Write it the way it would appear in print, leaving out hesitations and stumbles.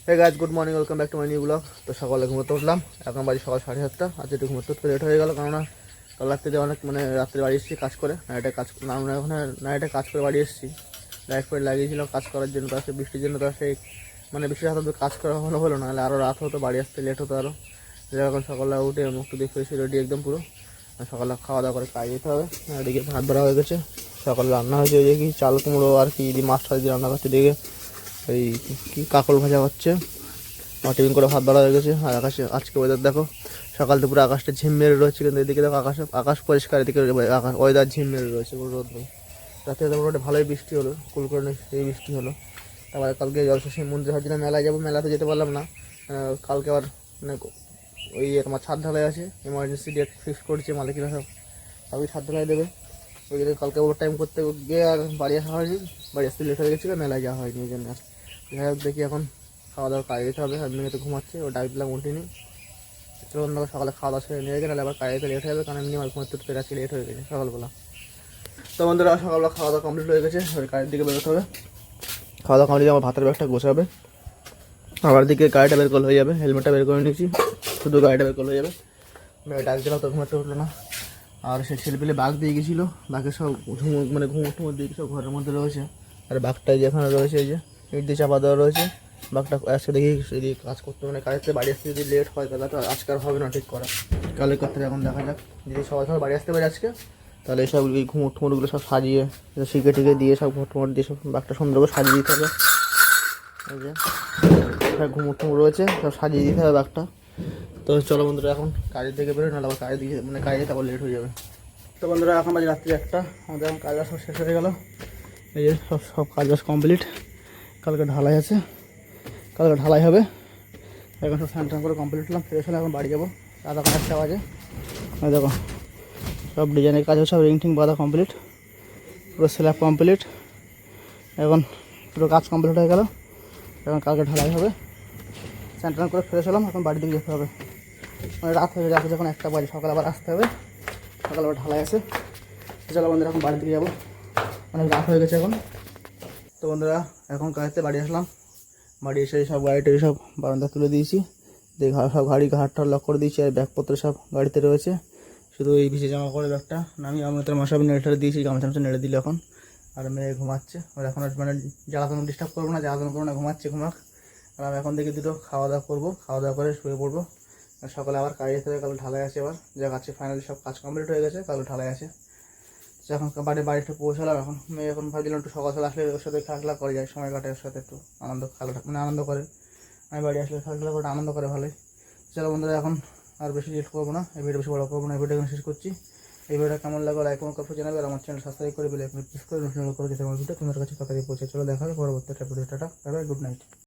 Hey guys, good morning, welcome back to my new blog. তো সকালে ঘুমোতে উঠলাম, এখন বাড়ি সকাল 7:30। আজ একটু ঘুমোতে উঠতে লেট হয়ে গেল, কেননা কাল রাত্রে অনেক রাত্রে বাড়ি এসেছি কাজ করে। আমরা ওখানে নাইটে কাজ করে বাড়ি এসেছি। লাইট ফাইট লাগিয়েছিলাম কাজ করার জন্য, তো সেই বৃষ্টির জন্য তো সেই বৃষ্টির হাতে কাজ করা হলো না, নাহলে আরও রাত হতো, বাড়ি আসতে লেট হতো আরও। এখন সকালে উঠে মুখ দিয়ে ফ্রেশ রেডি একদম পুরো। সকালে খাওয়া দাওয়া করে কাজ যেতে হবে। এদিকে ভাত ভরা হয়ে গেছে, সকালে রান্না হয়েছে ওই যে কি চাল কুমড়ো আর কি মাছ টাছ দিয়ে রান্না করছে। দিকে এই কি কাকল ভাজা হচ্ছে, টিফিন করে ভাত বাড়া হয়ে গেছে। আর আকাশে আজকে ওয়েদার দেখো, সকাল থেকে পুরো আকাশটা ঝিম মেরে রয়েছে, কিন্তু এদিকে দেখো আকাশ পরিষ্কার, এদিকে আকাশ ওয়েদার ঝিম মেরে রয়েছে, কোনো রোদ নেই। রাতে মোটামুটি ভালোই বৃষ্টি হলো, কুলকর্ণে সেই বৃষ্টি হলো। তারপরে কালকে জলশেষে মন্দির ভাবছিলাম মেলায় যাবো, মেলাতে যেতে পারলাম না। কালকে আবার ওই তোমার ছাদ ঢালাই আছে, এমার্জেন্সি ডেট ফিক্স করছে মালিকরা, সবই ছাদ ঢালাই দেবে। ওই জন্য কালকে ওভার টাইম করতে গিয়ে আর বাড়ি আসা হয়নি, বাড়ি আসতে লেট হয়ে গেছিলো, মেলায় যাওয়া হয়নি। ওই জন্য যাই হোক, দেখি এখন খাওয়া দাওয়া কাজে যেতে হবে। মেয়ে তো ঘুমাচ্ছে, ও ডাক দিলাম উঠিনি। চলো অন্য সকালে খাওয়া দাওয়া সেরে নিয়ে গেলে নাহলে আবার কাজে যেতে লেট হয়ে যাবে, কারণ এমনি আমার ঘুমাতে উঠতে আজকে লেট হয়ে গেছে সকালবেলা। তো বন্ধুরা, সকালবেলা খাওয়া দাওয়া কমপ্লিট হয়ে গেছে, ওই কাজের দিকে বেরোতে হবে। খাওয়া দাওয়া কমপ্লিট, আমার ভাতের ব্যাগটা গোছাবে, আবার দিকে গাড়িটা বের করলে হয়ে যাবে। হেলমেটটা বের করে নিয়েছি, শুধু গাড়িটা বের করলে হয়ে যাবে। মেয়ে ডাক দিলাম তো ঘুমাতে উঠলো না। আর সে ছেলেপেলে বাঘ দিয়ে গেছিলো, বাঘের সব ঘুমোর টুমোর দিয়ে সব ঘরের মধ্যে রয়েছে। আর বাঘটা যেখানে রয়েছে, এই যে ইট দিয়ে চাপা দেওয়া রয়েছে। বাঘটা আজকে দেখি যদি কাজ করতে কাজের বাড়ি আসতে যদি লেট হয়, তাহলে তো আজকে আর হবে না ঠিক করা, কালের করতে এখন দেখা যাক। যদি সবাই সবাই বাড়ি আসতে পারে আজকে, তাহলে সব এই ঘুমোর টুমোরগুলো সব সাজিয়ে শিখে টিকে দিয়ে সব ঘর টুমোর দিয়ে সব বাঘটা সুন্দর করে সাজিয়ে দিতে হবে। এই যে ঘুমোর টুমোর রয়েছে, সব সাজিয়ে দিতে হবে বাঘটা। তো চলো বন্ধুরা, এখন কাজের দিকে বেরোয়, নাহলে আবার কাজের দিকে কাজে যেতে আবার লেট হয়ে যাবে। তো বন্ধুরা, এখন বাজে রাত্রি 1টা, আমাদের এখন কাজ সব শেষ হয়ে গেল। এই যে সব কাজ বাজ কমপ্লিট। কালকে ঢালাই আছে, কালকে ঢালাই হবে। এখন সব স্নান টান করে কমপ্লিট হলাম, ফ্রেশ হলে এখন বাড়ি যাবো। রাত এখন 1টা বাজে। দেখো সব ডিজাইনের কাজ সব রিং টিং বাঁধা কমপ্লিট, পুরো স্ল্যাব কমপ্লিট। এখন পুরো কাজ কমপ্লিট হয়ে গেল, এখন কালকে ঢালাই হবে। স্নান টান করে ফ্রেশ হলাম, এখন বাড়ির দিকে যেতে হবে। রাত হয়ে যাবে, যখন 1টা বাজে, সকালে আবার আসতে হবে, সকালে আবার ঢালাই আছে। চলো বন্ধুরা, এখন বাড়ির দিকে যাবো, অনেক রাত হয়ে গেছে এখন। তো বন্ধুরা, এখন কাজতে বাড়ি আসলাম, বাড়ি এসে সব গাড়িটা সব বারান্দা তুলে দিয়েছি, দিয়ে সব গাড়ি ঘাটটা লক করে দিয়েছি। আর ব্যাগপত্র সব গাড়িতে রয়েছে, শুধু এই ভিজে জামা করে ব্যাগটা আমি তোর মশাব নেড়ে দিয়েছি, গামছা নেড়ে দিল এখন। আর মেয়ে ঘুমাচ্ছে, আর এখন জ্বালাতন ডিস্টার্ব করবো না, জ্বালাতন করবো না, ঘুমাচ্ছে ঘুমাক। আর আমি এখন থেকে দুটো খাওয়া দাওয়া করবো, খাওয়া দাওয়া করে শুয়ে পড়বো। সকালে আবার কাজে যেতে হবে, কাল ঢালাই আছে। এবার যা আছে ফাইনালি সব কাজ কমপ্লিট হয়ে গেছে, কাল ঢালাই আছে। এখন বাড়িতে পৌঁছালাম। এখন মেয়ে এখন ভাবছিলাম একটু সকাল সকাল আসলে ওর সাথে খেলাধুলা করে যায়, সময় কাটে ওর সাথে, একটু আনন্দ আনন্দ করে। আমি বাড়ি আসলে খেলাধুলা করে আনন্দ করে ভালোই। চলো বন্ধুরা, এখন আর বেশি লেট করবো না, এই ভিডিও বেশি বড় করবো না, এই ভিডিও এখন শেষ করছি। এই ভিডিওটা কেমন লাগলো লাইক কমেন্ট করে জানাবে, আর আমার চ্যানেল সাবস্ক্রাইব করে বেল আইকনে প্রেস করে নোটিফিকেশন করে দিতে আমার ভিডিও তোমার কাছে তাড়াতাড়ি পৌঁছে। চলো দেখা হবে পরবর্তী একটা video. Tata, bye bye, good night.